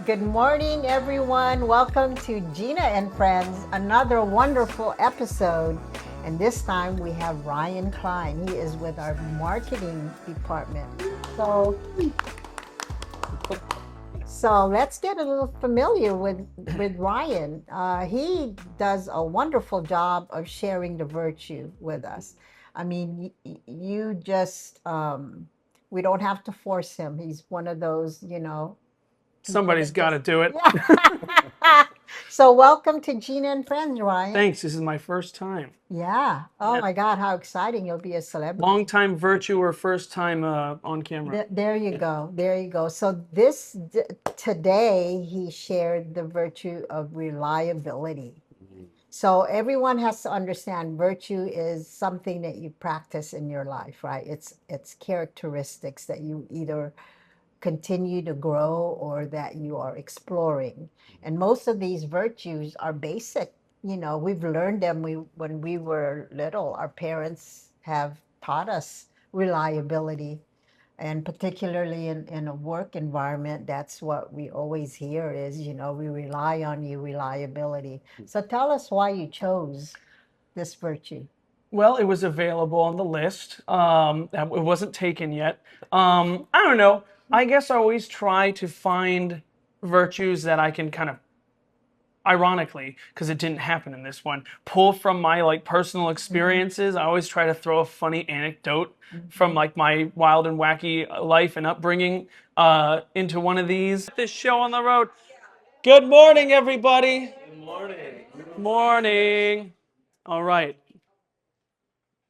Good morning, everyone. Welcome to Gina and Friends, another wonderful episode. And this time we have Ryan Klein. He is with our marketing department. So, so let's get a little familiar with Ryan. He does a wonderful job of sharing the virtue with us. I mean, you just we don't have to force him. He's one of those, people Somebody's that got just to do it. yeah. So welcome to Gina and Friends, Ryan. Thanks. This is my first time. Yeah. Oh Yeah. my God, how exciting! You'll be a celebrity. Long time virtue or first time on camera. There you go. There you go. So today he shared the virtue of reliability. So everyone has to understand virtue is something that you practice in your life, right? It's characteristics that you either continue to grow or that you are exploring. And most of these virtues are basic. We've learned them when we were little. Our parents have taught us reliability. And particularly in a work environment, that's what we always hear is, we rely on you, reliability. So tell us why you chose this virtue. Well, it was available on the list. It wasn't taken yet. I don't know. I guess I always try to find virtues that I can kind of, ironically, because it didn't happen in this one, pull from my personal experiences. I always try to throw a funny anecdote from my wild and wacky life and upbringing into one of these. This show on the road. Good morning, everybody. Good morning. Morning. All right.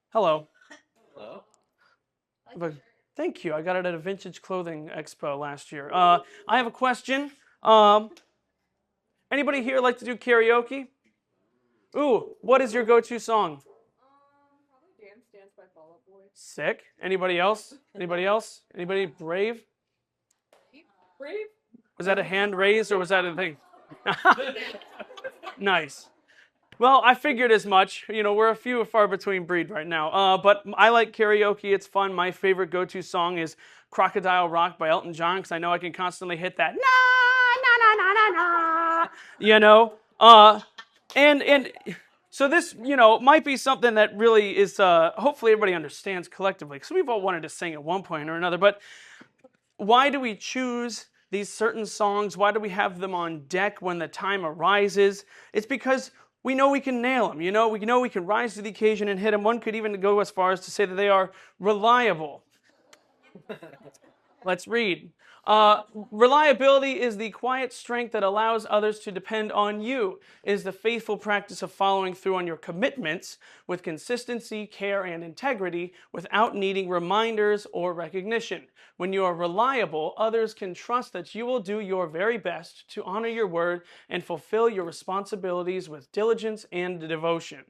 Hello. Hello. But thank you. I got it at a vintage clothing expo last year. I have a question. Um, Anybody here like to do karaoke? Ooh, what is your go-to song? Probably Dance by Fall Out Boy. Sick. Anybody else? Anybody else? Anybody brave? Brave? Was that a hand raised or was that a thing? Nice. Well, I figured as much. We're a few far between breed right now. But I like karaoke. It's fun. My favorite go-to song is Crocodile Rock by Elton John because I know I can constantly hit that na na na na na na. And so this might be something that really is hopefully everybody understands collectively because we've all wanted to sing at one point or another. But why do we choose these certain songs? Why do we have them on deck when the time arises? It's because we know we can nail them. We know we can rise to the occasion and hit them. One could even go as far as to say that they are reliable. Let's read. Reliability is the quiet strength that allows others to depend on you. It is the faithful practice of following through on your commitments with consistency, care, and integrity without needing reminders or recognition. When you are reliable, others can trust that you will do your very best to honor your word and fulfill your responsibilities with diligence and devotion.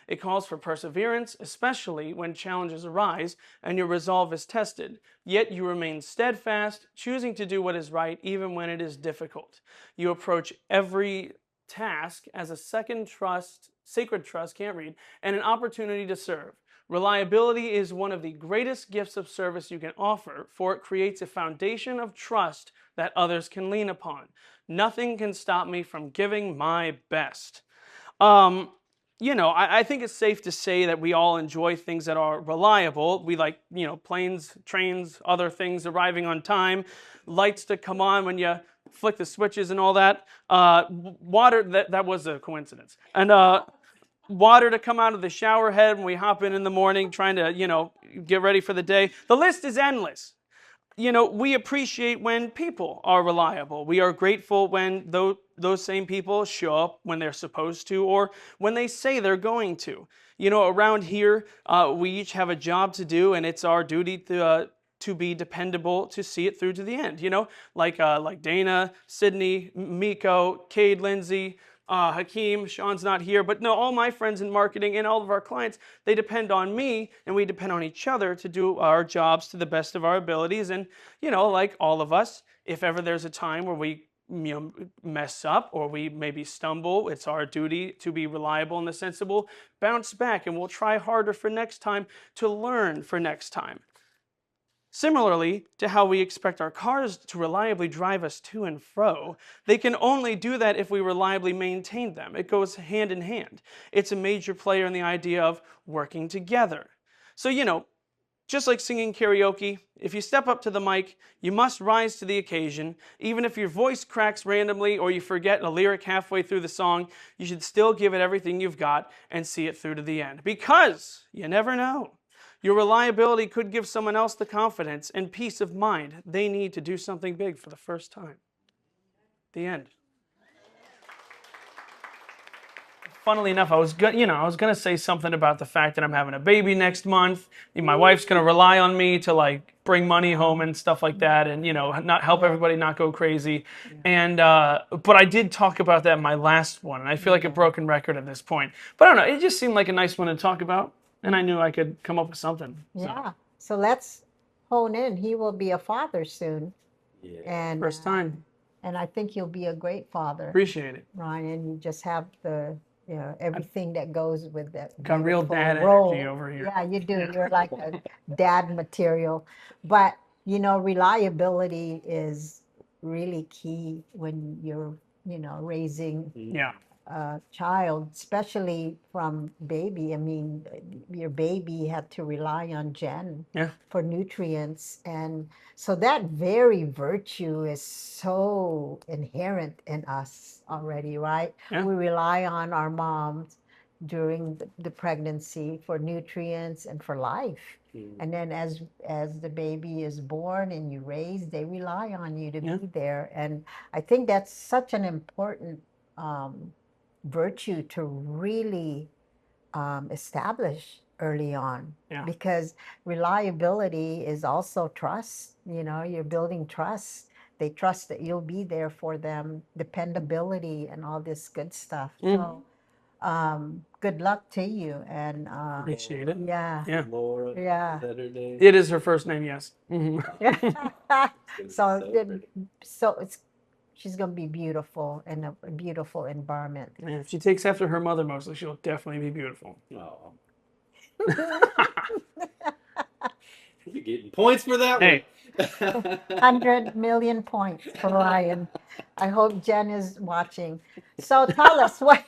It calls for perseverance, especially when challenges arise and your resolve is tested. Yet you remain steadfast, choosing to do what is right even when it is difficult. You approach every task as a sacred trust, and an opportunity to serve. Reliability is one of the greatest gifts of service you can offer, for it creates a foundation of trust that others can lean upon. Nothing can stop me from giving my best. I think it's safe to say that we all enjoy things that are reliable. We like, planes, trains, other things arriving on time, lights to come on when you flick the switches and all that. Water, that was a coincidence. And water to come out of the shower head when we hop in the morning trying to, get ready for the day. The list is endless. We appreciate when people are reliable. We are grateful when those same people show up when they're supposed to or when they say they're going to. Around here, we each have a job to do, and it's our duty to be dependable, to see it through to the end. Like Dana, Sydney, Miko, Cade, Lindsay, Hakeem, Sean's not here, but no, all my friends in marketing and all of our clients, they depend on me and we depend on each other to do our jobs to the best of our abilities. And, like all of us, if ever there's a time where we mess up or we maybe stumble, it's our duty to be reliable in the sense that we'll bounce back and we'll try harder for next time to learn for next time. Similarly to how we expect our cars to reliably drive us to and fro, they can only do that if we reliably maintain them. It goes hand in hand. It's a major player in the idea of working together. So, just like singing karaoke, if you step up to the mic, you must rise to the occasion. Even if your voice cracks randomly or you forget a lyric halfway through the song, you should still give it everything you've got and see it through to the end. Because you never know. Your reliability could give someone else the confidence and peace of mind they need to do something big for the first time. The end. Funnily enough, I was gonna say something about the fact that I'm having a baby next month. My wife's gonna rely on me to like bring money home and stuff like that, and not help everybody not go crazy. And but I did talk about that in my last one, and I feel like a broken record at this point. But I don't know, it just seemed like a nice one to talk about, and I knew I could come up with something. Yeah. So let's hone in. He will be a father soon. Yeah. And First time. and I think you'll be a great father, Appreciate it. Ryan. You just have the everything that goes with that Got real beautiful dad role. energy over here. Yeah, you do. You're like a dad material. But reliability is really key when you're raising Yeah. a child, especially from baby. I mean, your baby had to rely on Jen Yeah. for nutrients. And so that very virtue is so inherent in us already, right? Yeah. We rely on our moms during the pregnancy for nutrients and for life. And then as the baby is born and you raise, they rely on you to Yeah. be there. And I think that's such an important virtue to really establish early on. Yeah. Because reliability is also trust. You're building trust. They trust that you'll be there for them, dependability and all this good stuff. So good luck to you. And Appreciate it. yeah. Yeah. Laura. Yeah. Is that her name? It is her first name, yes. Mhm. So pretty. she's going to be beautiful in a beautiful environment. And if she takes after her mother mostly, she'll definitely be beautiful. Oh. You're getting points for that Hey. one. 100 million points for Ryan. I hope Jen is watching. So tell us what.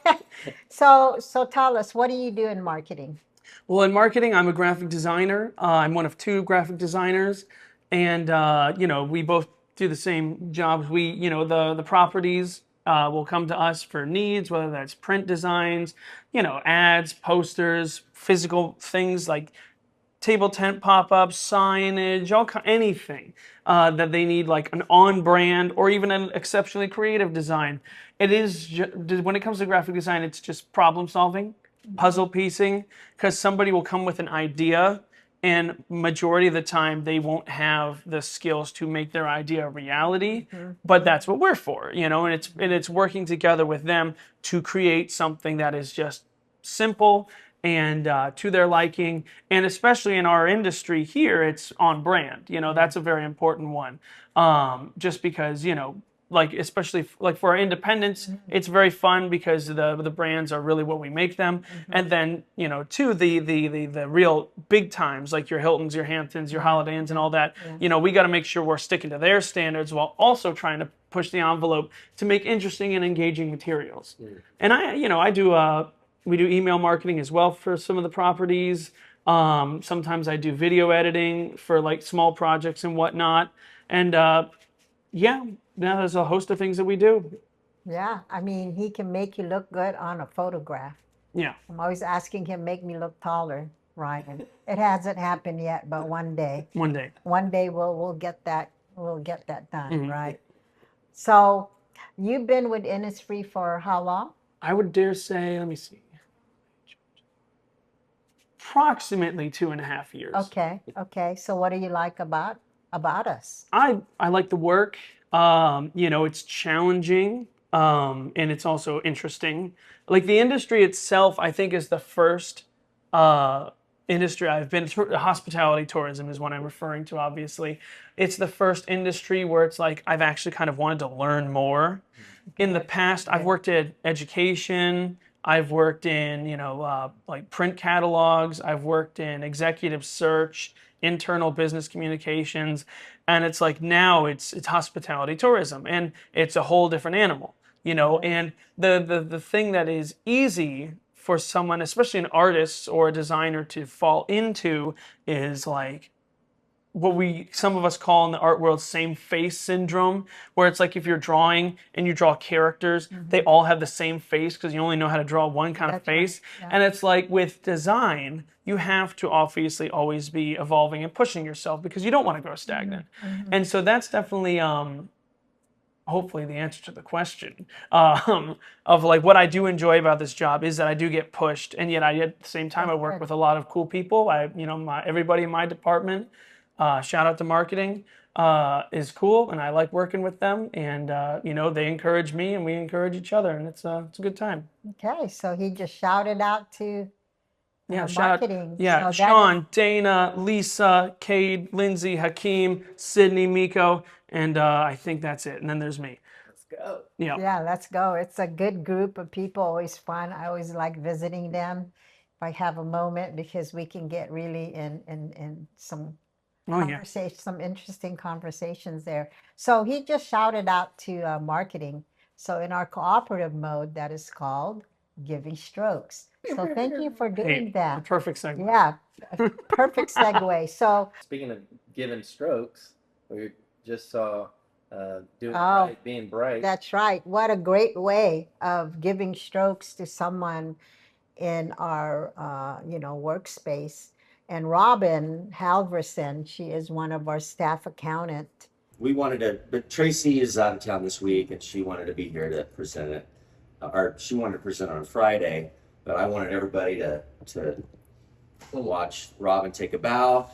So tell us, what do you do in marketing? Well, in marketing, I'm a graphic designer. I'm one of two graphic designers, and we both do the same jobs. The properties will come to us for needs, whether that's print designs, ads, posters, physical things like table tent pop-ups, signage, anything that they need, like an on-brand or even an exceptionally creative design. It is when it comes to graphic design, it's just problem solving, puzzle piecing, because somebody will come with an idea, and majority of the time they won't have the skills to make their idea a reality. But that's what we're for, and it's working together with them to create something that is just simple and to their liking, and especially in our industry here, it's on brand. That's a very important one. Just because especially like for our independents, it's very fun because the brands are really what we make them, and then to the real big times like your Hiltons, your Hamptons, your Holiday Inns, and all that. We got to make sure we're sticking to their standards while also trying to push the envelope to make interesting and engaging materials. And we do email marketing as well for some of the properties. Sometimes I do video editing for like small projects and whatnot. And now there's a host of things that we do. Yeah, I mean, he can make you look good on a photograph. Yeah. I'm always asking him, make me look taller, Ryan. It hasn't happened yet, but one day. One day. One day we'll get that done, right? So you've been with Innisfree for how long? I would dare say, let me see, approximately 2.5 years. Okay. So what do you like about us? I like the work. It's challenging, and it's also interesting. Like the industry itself, I think is the first industry I've been through. Hospitality tourism is what I'm referring to, obviously. It's the first industry where it's like I've actually kind of wanted to learn more. In the past, I've worked in education. I've worked in, like print catalogs. I've worked in executive search, internal business communications, and it's like now it's hospitality tourism, and it's a whole different animal, you know. And the thing that is easy for someone, especially an artist or a designer, to fall into is like what some of us call in the art world same face syndrome, where it's like if you're drawing and you draw characters, they all have the same face because you only know how to draw one kind of That's right, face. yeah. And it's like with design, you have to obviously always be evolving and pushing yourself because you don't want to grow stagnant. And so that's definitely hopefully the answer to the question of like what I do enjoy about this job is that I do get pushed, and yet at the same time I work good. with a lot of cool people. Everybody in my department, shout out to marketing, is cool, and I like working with them, and they encourage me and we encourage each other, and it's a good time. Okay, so he just shouted out to Yeah, shout out, marketing. yeah, So that Sean, Dana, Lisa, Cade, Lindsay, Hakeem, Sydney, Miko, and I think that's it. And then there's me. Let's go. Yeah. Yeah, let's go. It's a good group of people, always fun. I always like visiting them if I have a moment because we can get really in some Oh yeah. conversation, some interesting conversations there. So he just shouted out to marketing. So in our cooperative mode, that is called Giving Strokes. So thank you for doing Hey, that. perfect segue. Yeah, a perfect segue. So Speaking of giving strokes, we just saw doing Oh, right, being bright. that's right. What a great way of giving strokes to someone in our, workspace. And Robin Halverson, she is one of our staff accountant. We wanted to, but Tracy is out of town this week and she wanted to be here to present it. Or she wanted to present on Friday, but I wanted everybody to watch Robin take a bow.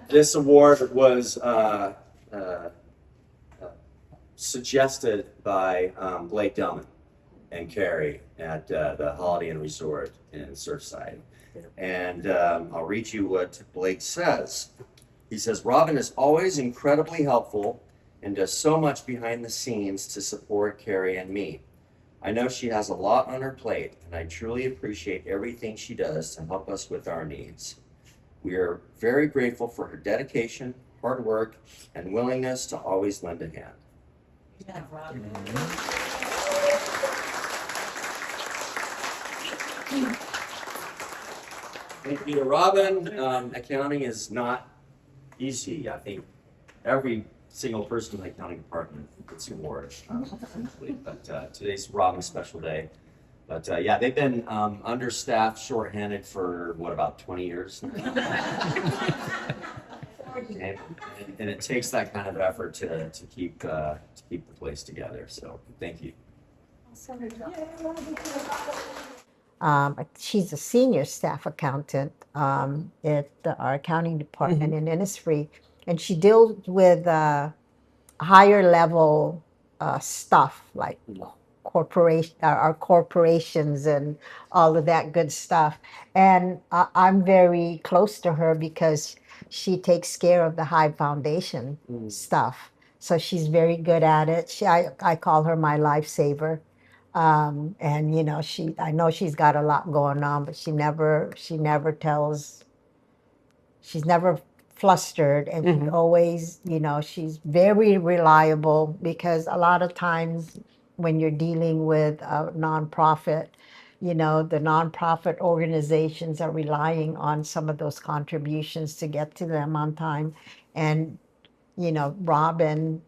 This award was suggested by Blake Delman and Carrie at the Holiday Inn Resort in Surfside. And I'll read you what Blake says. He says, Robin is always incredibly helpful and does so much behind the scenes to support Carrie and me. I know she has a lot on her plate, and I truly appreciate everything she does to help us with our needs. We are very grateful for her dedication, hard work, and willingness to always lend a hand. Yeah, Robin. Thank you to Robin. Accounting is not easy. I think every single person in the accounting department gets an award, but today's Robin's special day. But yeah, they've been understaffed, shorthanded for about 20 years. And it takes that kind of effort to keep the place together. So thank you. She's a senior staff accountant at our accounting department in Innisfree, and she deals with higher level stuff like our corporations and all of that good stuff. And I'm very close to her because she takes care of the Hive Foundation stuff. So she's very good at it. I call her my lifesaver. And I know she's got a lot going on, but she never tells, she's never flustered, and she always, she's very reliable, because a lot of times when you're dealing with a nonprofit, the nonprofit organizations are relying on some of those contributions to get to them on time. And Robin,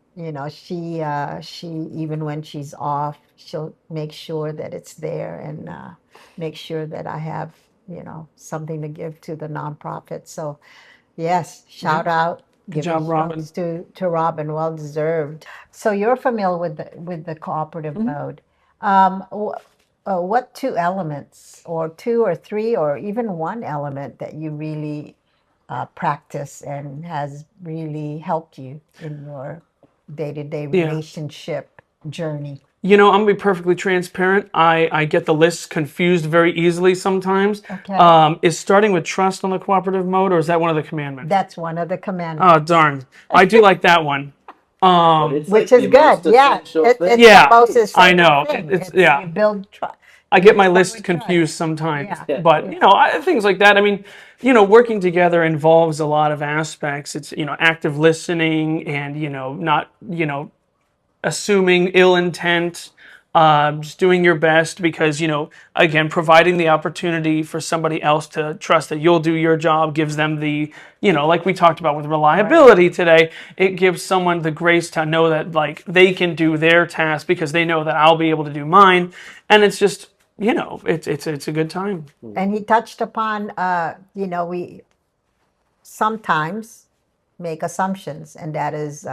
she even when she's off, she'll make sure that it's there, and make sure that I have, something to give to the nonprofit. So yes, shout out. Good Giving job, Robin. strokes to Robin, well deserved. So you're familiar with the cooperative mode. What two elements, or two or three, or even one element that you really practice and has really helped you in your day-to-day relationship journey? I'm gonna be perfectly transparent. I get the lists confused very easily sometimes. Okay. Is starting with trust on the cooperative mode, or is that one of the commandments? That's one of the commandments. Oh darn! I do like that one. It's Which like is the most good. Yeah, essential it's thing. Yeah, the most essential I know. thing. It's you build trust. I get my list confused sometimes, Yeah. but things like that. I mean, working together involves a lot of aspects. It's, active listening and, not, assuming ill intent, just doing your best because, again, providing the opportunity for somebody else to trust that you'll do your job gives them the, like we talked about with reliability today, it gives someone the grace to know that like they can do their task because they know that I'll be able to do mine. And it's just, it's a good time. And he touched upon, we sometimes make assumptions, and that is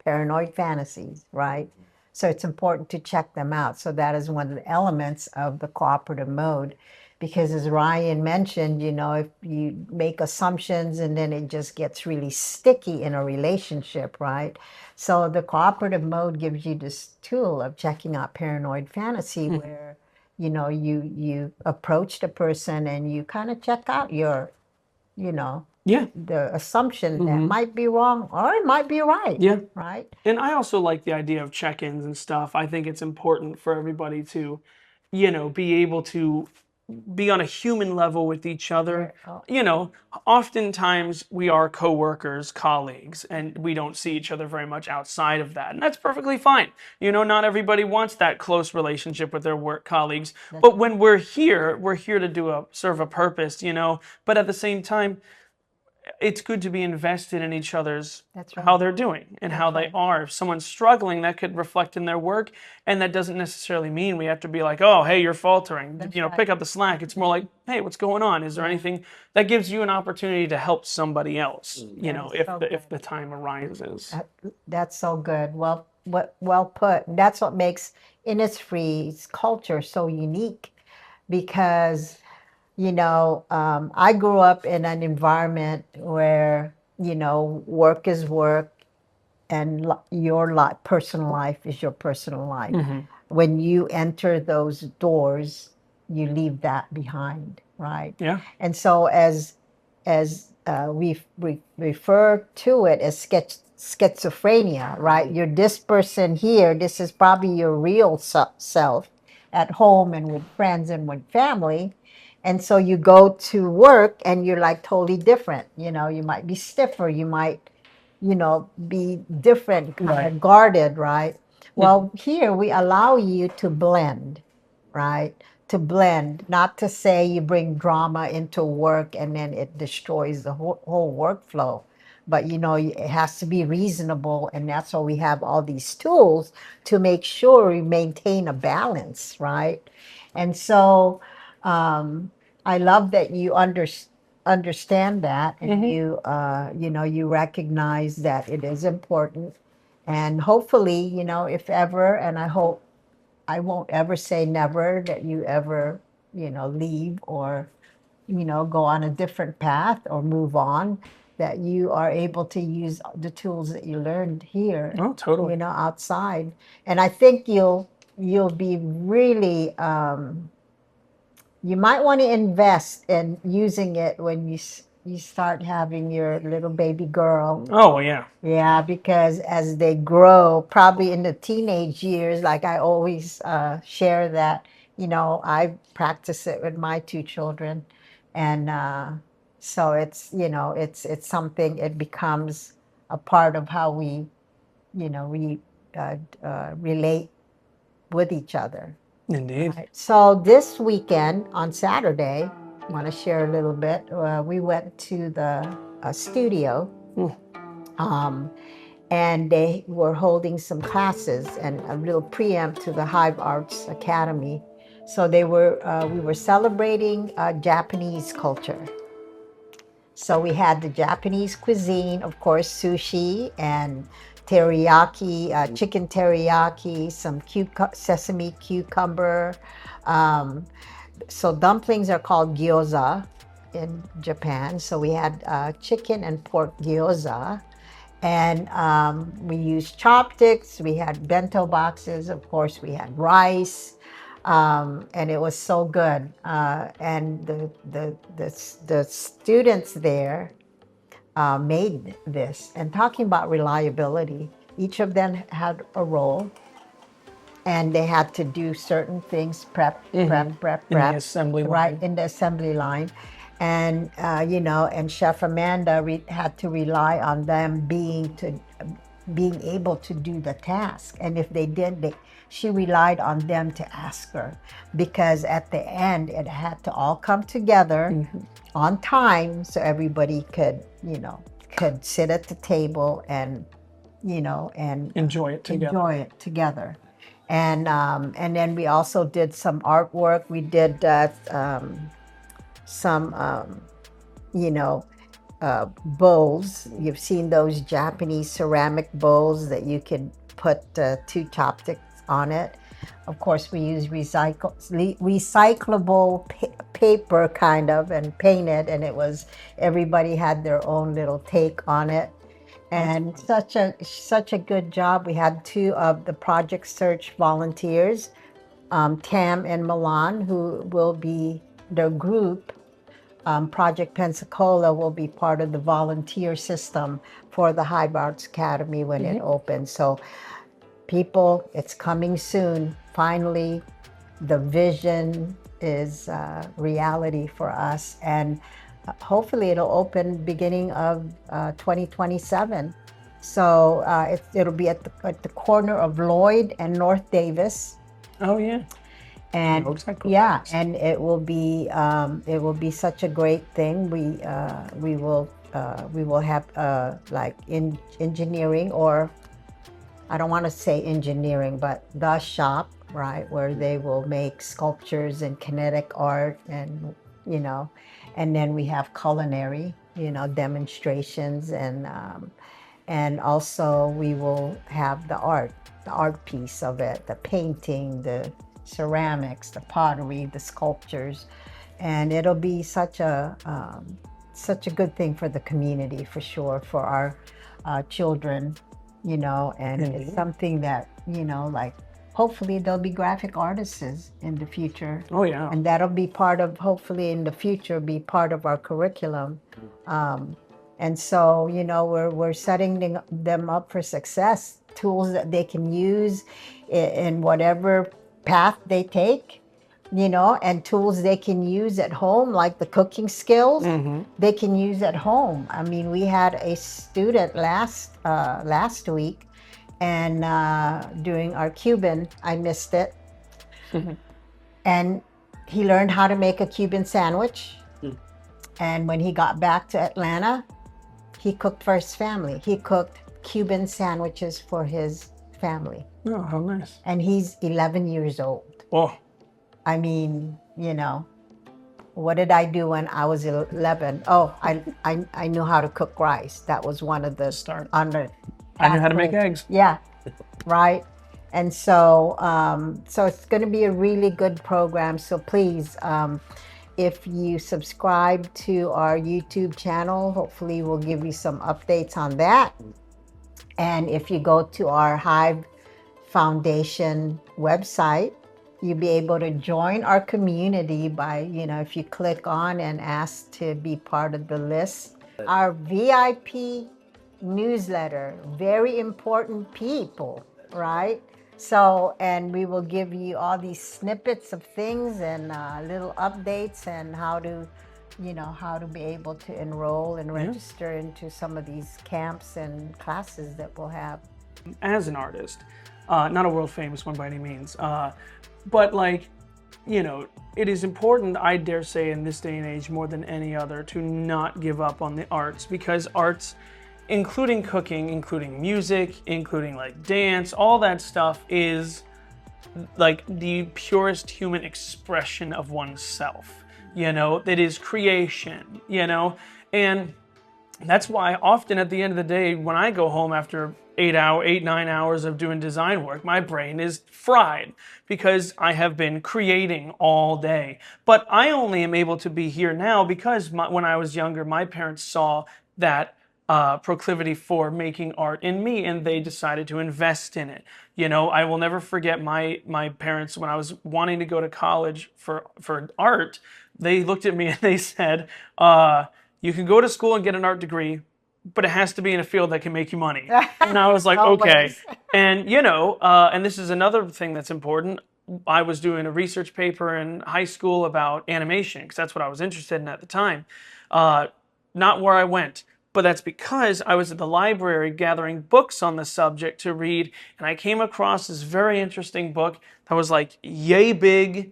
paranoid fantasies, right? So it's important to check them out. So that is one of the elements of the cooperative mode. Because as Ryan mentioned, if you make assumptions and then it just gets really sticky in a relationship, right? So the cooperative mode gives you this tool of checking out paranoid fantasy where, you approach the person and you kind of check out your, Yeah. the assumption that might be wrong or it might be right. Yeah. Right. And I also like the idea of check-ins and stuff. I think it's important for everybody to, be able to be on a human level with each other. Oftentimes we are coworkers, colleagues, and we don't see each other very much outside of that. And that's perfectly fine. Not everybody wants that close relationship with their work colleagues. But when we're here to serve a purpose, but at the same time, it's good to be invested in each other's how they're doing and how they are. If someone's struggling, that could reflect in their work, and that doesn't necessarily mean we have to be like, oh, hey, you're faltering. Pick up the slack. It's more like, hey, what's going on? Is there anything that gives you an opportunity to help somebody else? If the time arises. That's so good. Well put. That's what makes Innisfree's culture so unique, because I grew up in an environment where, work is work and your personal life is your personal life. When you enter those doors, you leave that behind, right? Yeah. And so as we refer to it as schizophrenia, right? You're this person here. This is probably your real self at home and with friends and with family. And so you go to work and you're like totally different. You might be stiffer. You might, be different, kind of guarded, right? Well, here we allow you to blend, right? To blend, not to say you bring drama into work and then it destroys the whole workflow. But, it has to be reasonable. And that's why we have all these tools to make sure we maintain a balance, right? And so, I love that you understand that, and you recognize that it is important, and hopefully, if ever, and I hope I won't ever say never, that you ever, leave or, go on a different path or move on, that you are able to use the tools that you learned here. Oh, totally. Outside, and I think you'll be really. You might want to invest in using it when you start having your little baby girl. Oh, yeah. Yeah, because as they grow, probably in the teenage years, like I always share that, I practice it with my two children. And so it's something, it becomes a part of how we relate with each other. Indeed. Right. So this weekend on Saturday, I want to share a little bit. We went to the studio, and they were holding some classes and a little preempt to the Hive Arts Academy. So we were celebrating Japanese culture. So we had the Japanese cuisine, of course, sushi and teriyaki, chicken teriyaki, some sesame cucumber. So dumplings are called gyoza in Japan. So we had chicken and pork gyoza. And we used chopsticks. We had bento boxes. Of course, we had rice. And it was so good. And the students there made this. And talking about reliability, each of them had a role, and they had to do certain things, prep. In the assembly line. Right, in the assembly line. And you know, and Chef Amanda had to rely on them being able to do the task. And if they did, she relied on them to ask her, because at the end it had to all come together on time so everybody could, you know, could sit at the table and, you know, and Enjoy it together. enjoy it together. And then we also did some artwork. We did some you know, bowls. You've seen those Japanese ceramic bowls that you can put 2 chopsticks on it. Of course, we use recyclable paper kind of, and painted, and it was, everybody had their own little take on it. And such a good job. We had 2 of the Project Search volunteers, Tam and Milan, who will be the group. Project Pensacola will be part of the volunteer system for the Hive Arts Academy when it opens. So people, it's coming soon. Finally, the vision is reality for us, and hopefully it'll open beginning of 2027. So it'll be at the corner of Lloyd and North Davis. Oh yeah. And Motorcycle yeah, racks. and it will be such a great thing. We will have like in engineering, or I don't want to say engineering, but the shop, right, where they will make sculptures and kinetic art, and you know, and then we have culinary, you know, demonstrations, and also we will have the art piece of it, the painting, the ceramics, the pottery, the sculptures, and it'll be such a good thing for the community, for sure, for our children, you know, and it's something that, you know, like, hopefully there'll be graphic artists in the future. Oh yeah. And that'll be part of, hopefully in the future, be part of our curriculum. And so, you know, we're setting them up for success, tools that they can use in whatever path they take, you know, and tools they can use at home, like the cooking skills they can use at home. I mean, we had a student last week, and during our Cuban, I missed it, and he learned how to make a Cuban sandwich. And when he got back to Atlanta, he cooked for his family. He cooked Cuban sandwiches for his family. Oh, how nice. And he's 11 years old. Oh, I mean, you know, what did I do when I was 11? Oh, I knew how to cook rice. That was one of the Start. on the I knew how to make pathway. eggs. Yeah, right. And so, so it's going to be a really good program. So please, if you subscribe to our YouTube channel, hopefully we'll give you some updates on that. And if you go to our Hive Foundation website, you'll be able to join our community by, you know, if you click on and ask to be part of the list. Our VIP newsletter, very important people, right? So, and we will give you all these snippets of things and little updates, and how to, you know, how to be able to enroll and register into some of these camps and classes that we'll have. As an artist, not a world famous one by any means, but like, you know, it is important, I dare say, in this day and age more than any other, to not give up on the arts, because arts, including cooking, including music, including like dance, all that stuff is like the purest human expression of oneself, you know, that is creation, you know, and that's why often at the end of the day, when I go home after 9 hours of doing design work, my brain is fried because I have been creating all day. But I only am able to be here now because when I was younger, my parents saw that proclivity for making art in me, and they decided to invest in it. You know, I will never forget my parents when I was wanting to go to college for art. They looked at me and they said, you can go to school and get an art degree, but it has to be in a field that can make you money. And I was like, okay. Always. And, you know, and this is another thing that's important. I was doing a research paper in high school about animation because that's what I was interested in at the time. Not where I went, but that's because I was at the library gathering books on the subject to read, and I came across this very interesting book that was like yay big,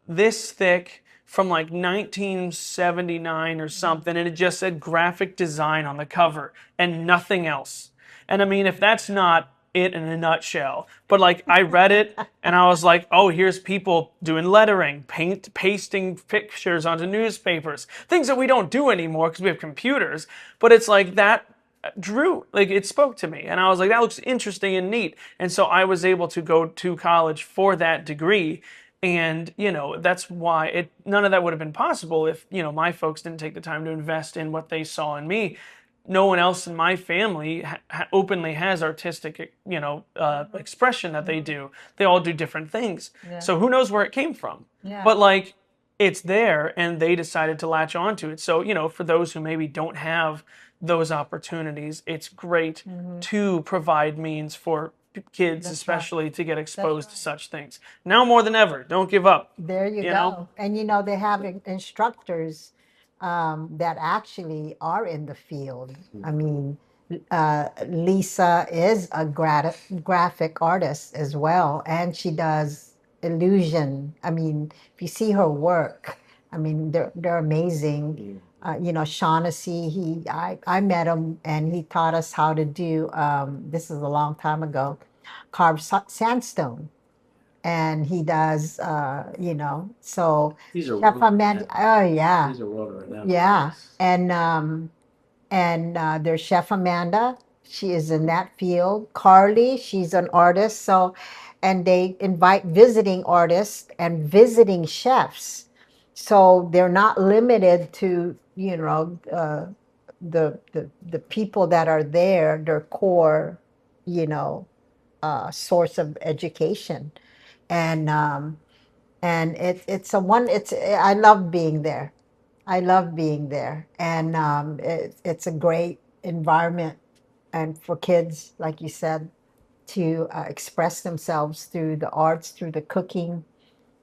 this thick, from like 1979 or something, and it just said graphic design on the cover and nothing else. And I mean, if that's not it in a nutshell, but like I read it and I was like, oh, here's people doing lettering, pasting pictures onto newspapers, things that we don't do anymore because we have computers. But it's like that like it spoke to me, and I was like, that looks interesting and neat. And so I was able to go to college for that degree. And, that's why none of that would have been possible if, my folks didn't take the time to invest in what they saw in me. No one else in my family openly has artistic, expression that they do. They all do different things. Yeah. So who knows where it came from? Yeah. But like, it's there, and they decided to latch onto it. So, for those who maybe don't have those opportunities, it's great to provide means for kids, That's especially, to get exposed to right. such things. Now more than ever, don't give up. There you You go. know? And they have instructors that actually are in the field. I mean, Lisa is a graphic artist as well, and she does illusion. I mean, if you see her work, I mean, they're amazing. Shaughnessy, I met him and he taught us how to do, this is a long time ago, carved sandstone. And he does, so These are Chef world Amanda, renowned. oh yeah, These are world renowned. yeah. And there's Chef Amanda. She is in that field. Carly, she's an artist. So, and they invite visiting artists and visiting chefs. So they're not limited to, the people that are there, their core, you know, source of education. And it's a one. I love being there. I love being there, and it's a great environment, and for kids, like you said, to express themselves through the arts, through the cooking,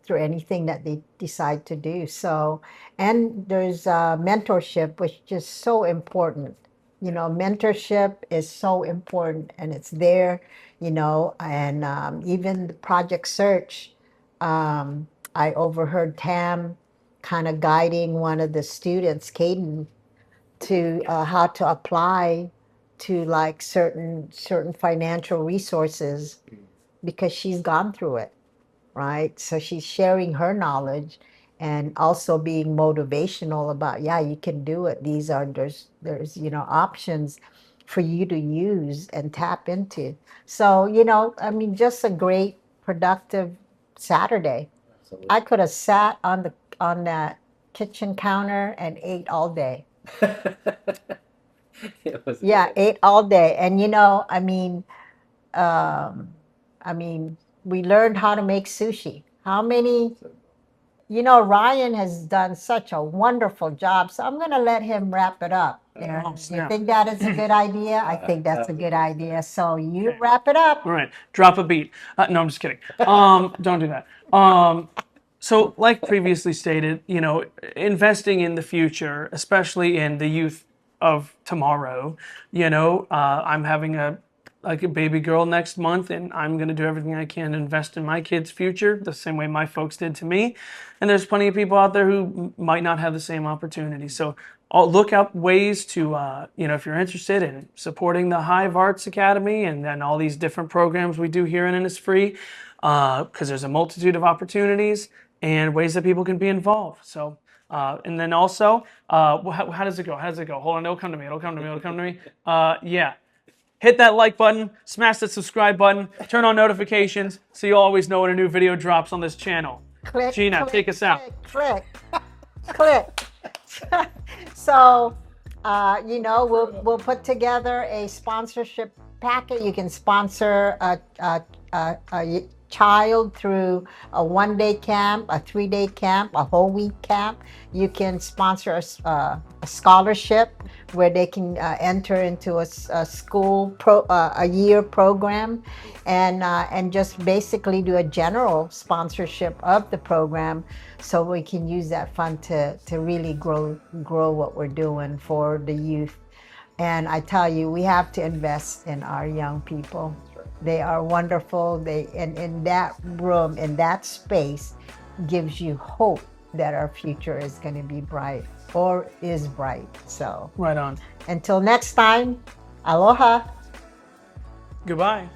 through anything that they decide to do. So, and there's mentorship, which is so important. Mentorship is so important, and it's there. And even the project search. I overheard Tam kind of guiding one of the students, Caden, to how to apply to like certain financial resources because she's gone through it, right? So she's sharing her knowledge and also being motivational about, yeah, you can do it. There's options for you to use and tap into. So, I mean, just a great productive Saturday. Absolutely. I could have sat on that kitchen counter and ate all day. It was Yeah, good. ate all day. And um, I mean, we learned how to make sushi. How many? Ryan has done such a wonderful job, so I'm going to let him wrap it up. Aaron, you snap. think that is a good idea? I think that's a good idea. So you wrap it up. All right, drop a beat. No, I'm just kidding. Don't do that. So, like previously stated, investing in the future, especially in the youth of tomorrow. I'm having a baby girl next month, and I'm going to do everything I can to invest in my kids' future the same way my folks did to me. And there's plenty of people out there who might not have the same opportunity. So I'll look up ways to, if you're interested in supporting the Hive Arts Academy and then all these different programs we do here in Innisfree, because there's a multitude of opportunities and ways that people can be involved. So, and then also, how does it go? How does it go? Hold on, it'll come to me. It'll come to me. It'll come to me. Yeah. Hit that like button, smash that subscribe button, turn on notifications so you always know when a new video drops on this channel. Click, Gina, click, take us out. Click, click. So, we'll put together a sponsorship packet. You can sponsor a child through a 1-day camp, a 3-day camp, a whole week camp. You can sponsor a scholarship. where they can enter into a school a year program, and just basically do a general sponsorship of the program, so we can use that fund to really grow what we're doing for the youth. And I tell you, we have to invest in our young people. They are wonderful. And in that room, in that space, gives you hope that our future is going to be bright, or is bright. So Right on. until next time, aloha. Goodbye.